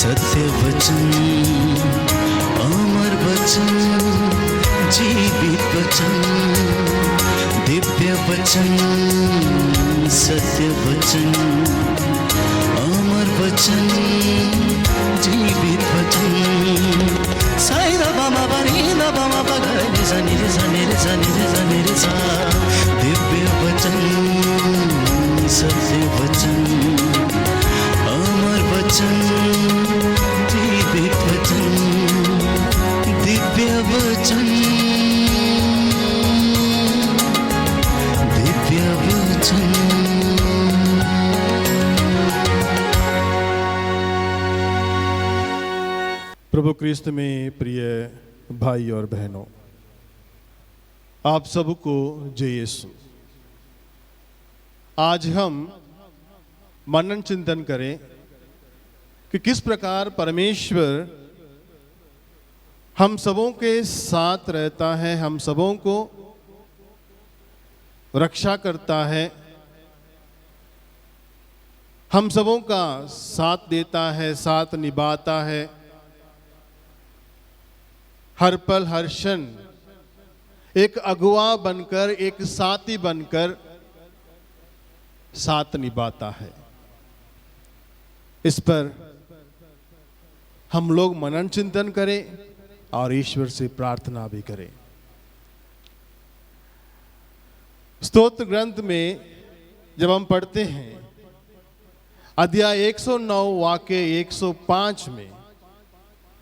सत्य वचन, अमर वचन, जीवित वचन, दिव्य वचन, सत्य वचन, अमर वचन, जीवित वचन। साई दा बामा बनी दा बामा बगरे रे सनी रे सनी रे सनी रे सनी रे सा। दिव्य वचन, सत्य वचन, अमर वचन, जीवित वचन, दिव्य वचन, दिव्य वचन। प्रभु क्रिस्त में प्रिय भाई और बहनों, आप सबको जय यीशु। आज हम मनन चिंतन करें कि किस प्रकार परमेश्वर हम सबों के साथ रहता है, हम सबों को रक्षा करता है, हम सबों का साथ देता है, साथ निभाता है, हर पल हर क्षण एक अगुवा बनकर, एक साथी बनकर साथ निभाता है। इस पर हम लोग मनन चिंतन करें और ईश्वर से प्रार्थना भी करें। स्तोत्र ग्रंथ में जब हम पढ़ते हैं अध्याय 109 वाक्य 105 में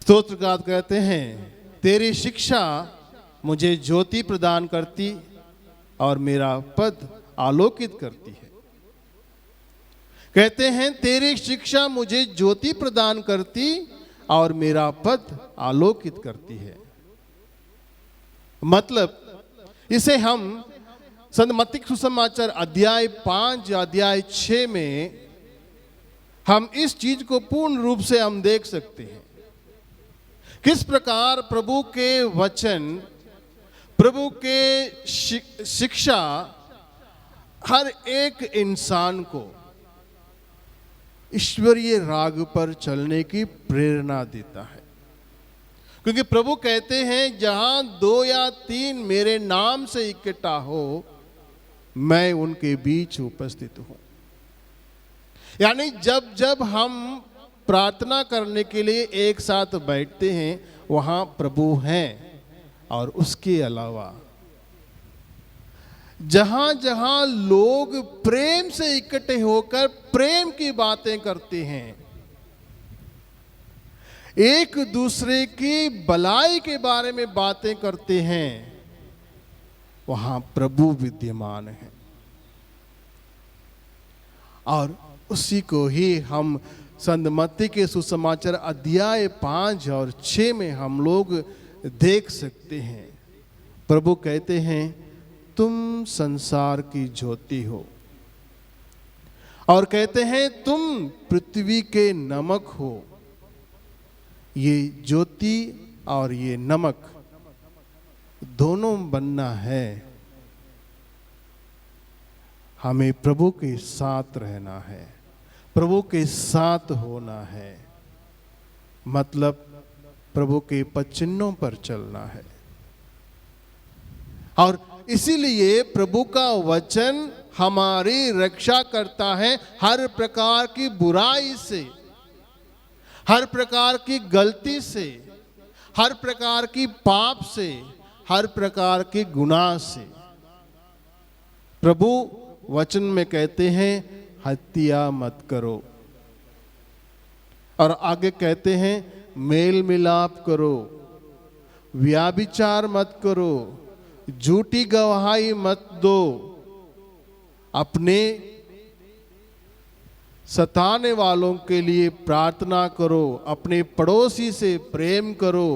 स्तोत्रकार कहते हैं, तेरी शिक्षा मुझे ज्योति प्रदान करती और मेरा पद आलोकित करती है। कहते हैं तेरी शिक्षा मुझे ज्योति प्रदान करती और मेरा पद आलोकित करती है। मतलब इसे हम संत मत्ती सुसमाचार अध्याय 5 अध्याय 6 में हम इस चीज को पूर्ण रूप से हम देख सकते हैं। किस प्रकार प्रभु के वचन, प्रभु के शिक्षा हर एक इंसान को ईश्वरीय राग पर चलने की प्रेरणा देता है। क्योंकि प्रभु कहते हैं जहां 2 या 3 मेरे नाम से इकट्ठा हो, मैं उनके बीच उपस्थित हूं। यानी जब जब हम प्रार्थना करने के लिए एक साथ बैठते हैं, वहां प्रभु हैं। और उसके अलावा जहां जहां लोग प्रेम से इकट्ठे होकर प्रेम की बातें करते हैं, एक दूसरे की भलाई के बारे में बातें करते हैं, वहां प्रभु विद्यमान है। और उसी को ही हम संत मत्ती के सुसमाचार अध्याय 5 और 6 में हम लोग देख सकते हैं। प्रभु कहते हैं तुम संसार की ज्योति हो, और कहते हैं तुम पृथ्वी के नमक हो। ये ज्योति और ये नमक दोनों बनना है। हमें प्रभु के साथ रहना है, प्रभु के साथ होना है, मतलब प्रभु के पचिन्हों पर चलना है। और इसीलिए प्रभु का वचन हमारी रक्षा करता है हर प्रकार की बुराई से, हर प्रकार की गलती से, हर प्रकार की पाप से, हर प्रकार की गुनाह से। प्रभु वचन में कहते हैं हत्या मत करो, और आगे कहते हैं मेल मिलाप करो, व्याभिचार मत करो, झूठी गवाही मत दो, अपने सताने वालों के लिए प्रार्थना करो, अपने पड़ोसी से प्रेम करो।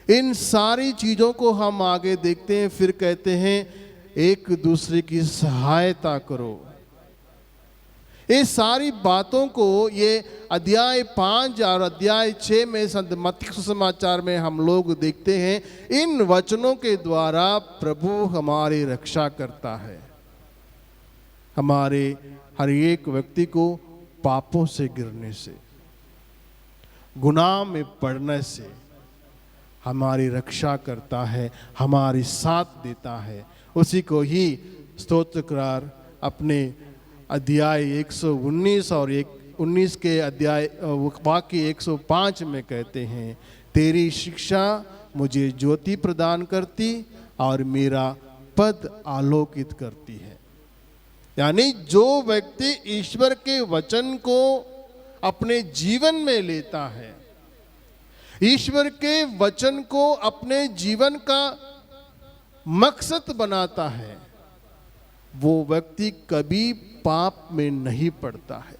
इन सारी चीजों को हम आगे देखते हैं। फिर कहते हैं एक दूसरे की सहायता करो। ये सारी बातों को ये अध्याय 5 और अध्याय 6 में संत मत्ती सुसमाचार में हम लोग देखते हैं। इन वचनों के द्वारा प्रभु हमारी रक्षा करता है, हमारे हर एक व्यक्ति को पापों से गिरने से। गुनाह में पड़ने से हमारी रक्षा करता है, हमारी साथ देता है। उसी को ही स्तोत्रकार अपने अध्याय 119 और 19 के अध्याय वाक्य 105 में कहते हैं, तेरी शिक्षा मुझे ज्योति प्रदान करती और मेरा पद आलोकित करती है। यानी जो व्यक्ति ईश्वर के वचन को अपने जीवन में लेता है, ईश्वर के वचन को अपने जीवन का मकसद बनाता है, वो व्यक्ति कभी पाप में नहीं पड़ता है,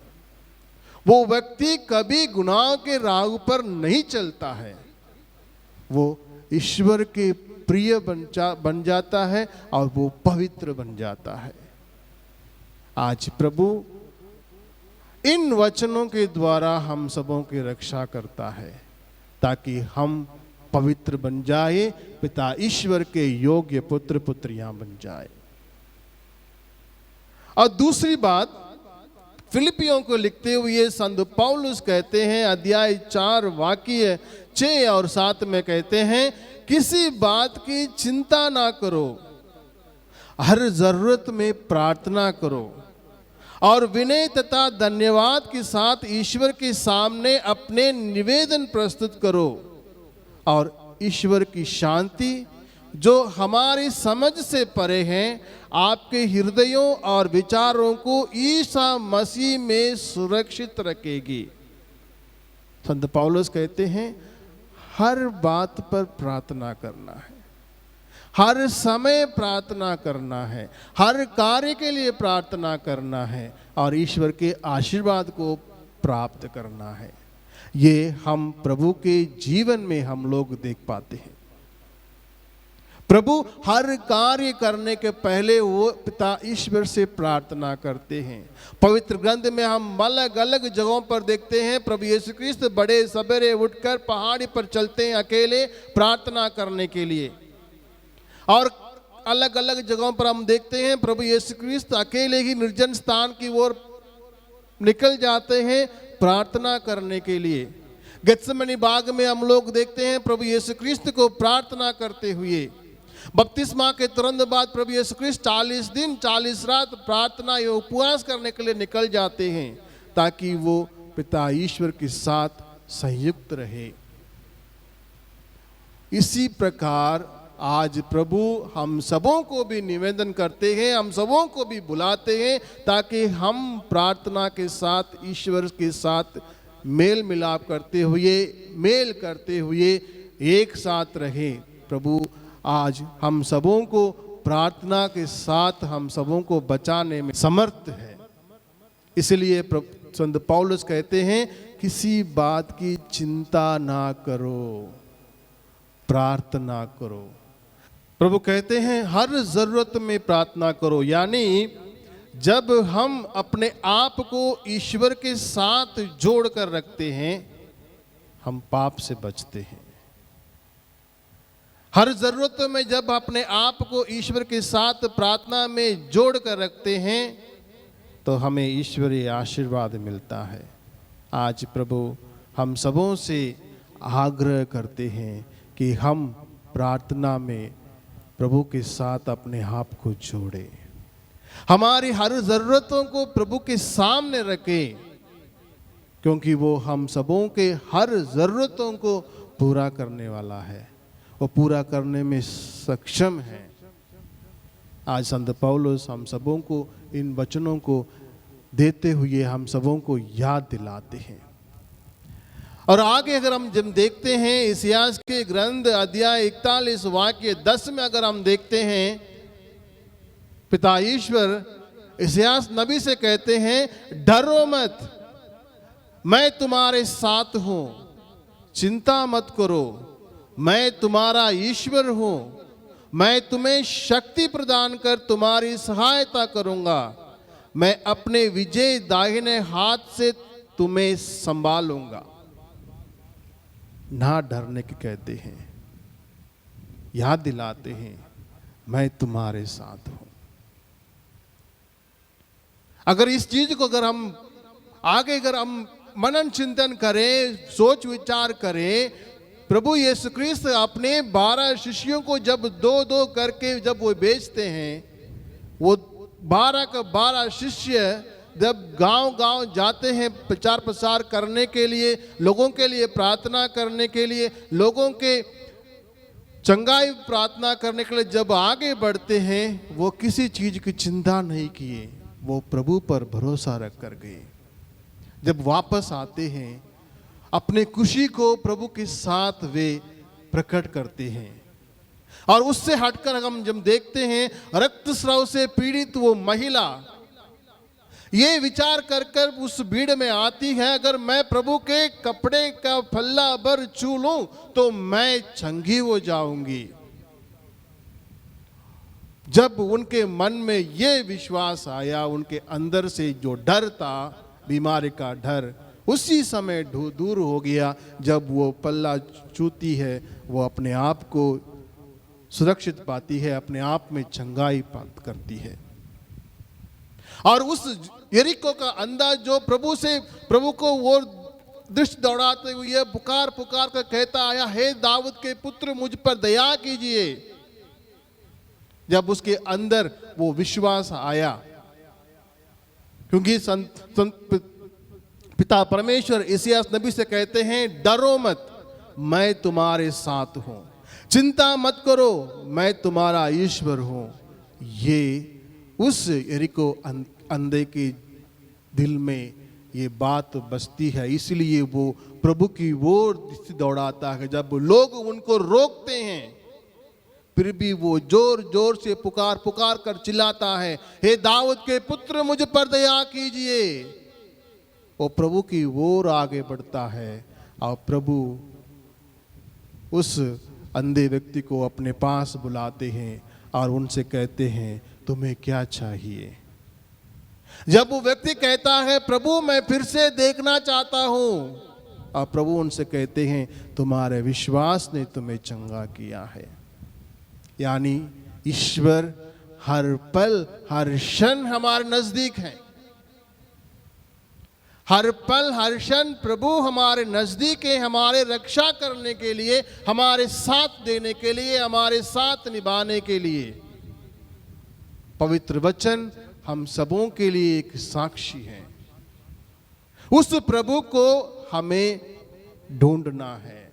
वो व्यक्ति कभी गुनाह के राह पर नहीं चलता है, वो ईश्वर के प्रिय बन जाता है और वो पवित्र बन जाता है। आज प्रभु इन वचनों के द्वारा हम सबों की रक्षा करता है ताकि हम पवित्र बन जाए, पिता ईश्वर के योग्य पुत्र पुत्रियां बन जाए। और दूसरी बात, फिलिपियों को लिखते हुए संत पौलुस कहते हैं, अध्याय 4 वाक्य 6 और 7 में कहते हैं, किसी बात की चिंता ना करो, हर जरूरत में प्रार्थना करो और विनय तथा धन्यवाद के साथ ईश्वर के सामने अपने निवेदन प्रस्तुत करो, और ईश्वर की शांति जो हमारी समझ से परे है आपके हृदयों और विचारों को ईसा मसीह में सुरक्षित रखेगी। संत पौलुस कहते हैं हर बात पर प्रार्थना करना है, हर समय प्रार्थना करना है, हर कार्य के लिए प्रार्थना करना है और ईश्वर के आशीर्वाद को प्राप्त करना है। ये हम प्रभु के जीवन में हम लोग देख पाते हैं। प्रभु हर कार्य करने के पहले वो पिता ईश्वर से प्रार्थना करते हैं। पवित्र ग्रंथ में हम अलग अलग जगहों पर देखते हैं प्रभु यीशु क्रिस्त बड़े सवेरे उठकर पहाड़ी पर चलते हैं अकेले प्रार्थना करने के लिए, और अलग अलग जगहों पर हम देखते हैं प्रभु यीशु क्रिस्त अकेले ही निर्जन स्थान की ओर निकल जाते हैं प्रार्थना करने के लिए। गेत्सेमनी बाग में हम लोग देखते हैं प्रभु यीशु क्रिस्त को प्रार्थना करते हुए। बपतिस्मा के तुरंत बाद प्रभु यीशु क्रिस्त 40 दिन 40 रात प्रार्थना या उपवास करने के लिए निकल जाते हैं ताकि वो पिता ईश्वर के साथ संयुक्त रहे। इसी प्रकार आज प्रभु हम सबों को भी निवेदन करते हैं, हम सबों को भी बुलाते हैं ताकि हम प्रार्थना के साथ ईश्वर के साथ मेल मिलाप करते हुए एक साथ रहें। प्रभु आज हम सबों को प्रार्थना के साथ हम सबों को बचाने में समर्थ है। इसलिए संत पौलुस कहते हैं किसी बात की चिंता ना करो, प्रार्थना करो। प्रभु कहते हैं हर जरूरत में प्रार्थना करो, यानी जब हम अपने आप को ईश्वर के साथ जोड़ कर रखते हैं हम पाप से बचते हैं। हर जरूरत में जब अपने आप को ईश्वर के साथ प्रार्थना में जोड़ कर रखते हैं तो हमें ईश्वरीय आशीर्वाद मिलता है। आज प्रभु हम सबों से आग्रह करते हैं कि हम प्रार्थना में प्रभु के साथ अपने आप को जोड़ें, हमारी हर जरूरतों को प्रभु के सामने रखें, क्योंकि वो हम सबों के हर जरूरतों को पूरा करने वाला है, वो पूरा करने में सक्षम है। आज संत पौलुस हम सबों को इन वचनों को देते हुए हम सबों को याद दिलाते हैं। और आगे अगर हम जब देखते हैं इतिहास के ग्रंथ अध्याय 41 वाक्य 10 में अगर हम देखते हैं पिता ईश्वर इतिहास नबी से कहते हैं डरो मत, मैं तुम्हारे साथ हूं, चिंता मत करो, मैं तुम्हारा ईश्वर हूं, मैं तुम्हें शक्ति प्रदान कर तुम्हारी सहायता करूंगा, मैं अपने विजय दाहिने हाथ से तुम्हें संभालूंगा। ना डरने के कहते हैं, याद दिलाते हैं मैं तुम्हारे साथ हूं। अगर इस चीज को अगर हम मनन चिंतन करें, सोच विचार करें। प्रभु यीशु ख्रिस्त अपने 12 शिष्यों को जब 2-2 करके जब वो भेजते हैं, वो 12 का 12 शिष्य जब गांव-गांव जाते हैं प्रचार प्रसार करने के लिए, लोगों के लिए प्रार्थना करने के लिए, लोगों के चंगाई प्रार्थना करने के लिए जब आगे बढ़ते हैं, वो किसी चीज की चिंता नहीं किए, वो प्रभु पर भरोसा रख कर गए। जब वापस आते हैं, अपने खुशी को प्रभु के साथ वे प्रकट करते हैं। और उससे हटकर हम जब देखते हैं, रक्तस्राव से पीड़ित वो महिला ये विचार कर कर उस भीड़ में आती है, अगर मैं प्रभु के कपड़े का फल्ला भर छू लूं तो मैं चंगी हो जाऊंगी। जब उनके मन में ये विश्वास आया, उनके अंदर से जो डर था, बीमारी का डर, उसी समय दूर हो गया। जब वो पल्ला छूती है, वो अपने आप को सुरक्षित पाती है, अपने आप में चंगाई प्राप्त करती है। और उस यरीको का अंदाज जो प्रभु को वो दृष्टि दौड़ाते हुए पुकार पुकार कर कहता आया, हे दाऊद के पुत्र मुझ पर दया कीजिए। जब उसके अंदर वो विश्वास आया, क्योंकि पिता परमेश्वर इसायास नबी से कहते हैं, डरो मत, मैं तुम्हारे साथ हूं, चिंता मत करो, मैं तुम्हारा ईश्वर हूं। ये उस यरीको अंधे के दिल में ये बात बसती है, इसलिए वो प्रभु की ओर दौड़ाता है। जब लोग उनको रोकते हैं, फिर भी वो जोर जोर से पुकार पुकार कर चिल्लाता है, हे दाऊद के पुत्र मुझ पर दया कीजिए। वो प्रभु की ओर आगे बढ़ता है और प्रभु उस अंधे व्यक्ति को अपने पास बुलाते हैं और उनसे कहते हैं, तुम्हें क्या चाहिए? जब वो व्यक्ति कहता है, प्रभु मैं फिर से देखना चाहता हूं, और प्रभु उनसे कहते हैं, तुम्हारे विश्वास ने तुम्हें चंगा किया है। यानी ईश्वर हर पल हर क्षण हमारे नजदीक है। हर पल हर क्षण प्रभु हमारे नजदीक है, हमारे रक्षा करने के लिए, हमारे साथ देने के लिए, हमारे साथ निभाने के लिए। पवित्र वचन हम सबों के लिए एक साक्षी है। उस प्रभु को हमें ढूंढना है,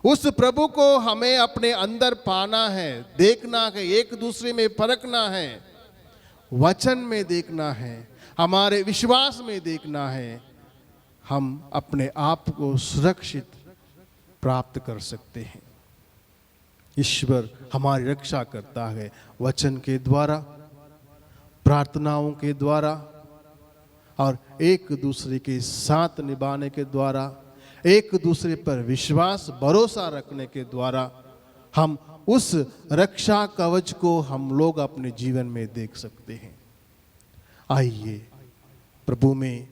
उस प्रभु को हमें अपने अंदर पाना है, देखना है, एक दूसरे में परखना है, वचन में देखना है, हमारे विश्वास में देखना है। हम अपने आप को सुरक्षित प्राप्त कर सकते हैं। ईश्वर हमारी रक्षा करता है वचन के द्वारा, प्रार्थनाओं के द्वारा और एक दूसरे के साथ निभाने के द्वारा, एक दूसरे पर विश्वास भरोसा रखने के द्वारा हम उस रक्षा कवच को हम लोग अपने जीवन में देख सकते हैं। आइए प्रभु में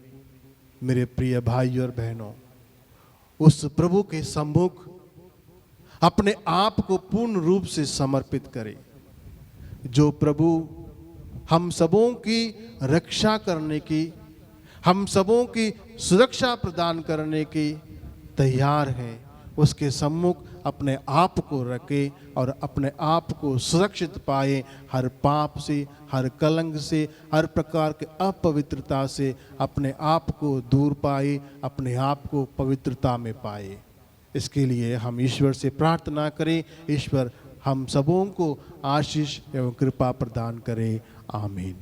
मेरे प्रिय भाई और बहनों, उस प्रभु के सम्मुख अपने आप को पूर्ण रूप से समर्पित करें, जो प्रभु हम सबों की रक्षा करने की, हम सबों की सुरक्षा प्रदान करने की तैयार है। उसके सम्मुख अपने आप को रखे और अपने आप को सुरक्षित पाए, हर पाप से, हर कलंक से, हर प्रकार के अपवित्रता से अपने आप को दूर पाए, अपने आप को पवित्रता में पाए। इसके लिए हम ईश्वर से प्रार्थना करें, ईश्वर हम सबों को आशीष एवं कृपा प्रदान करे। आमीन।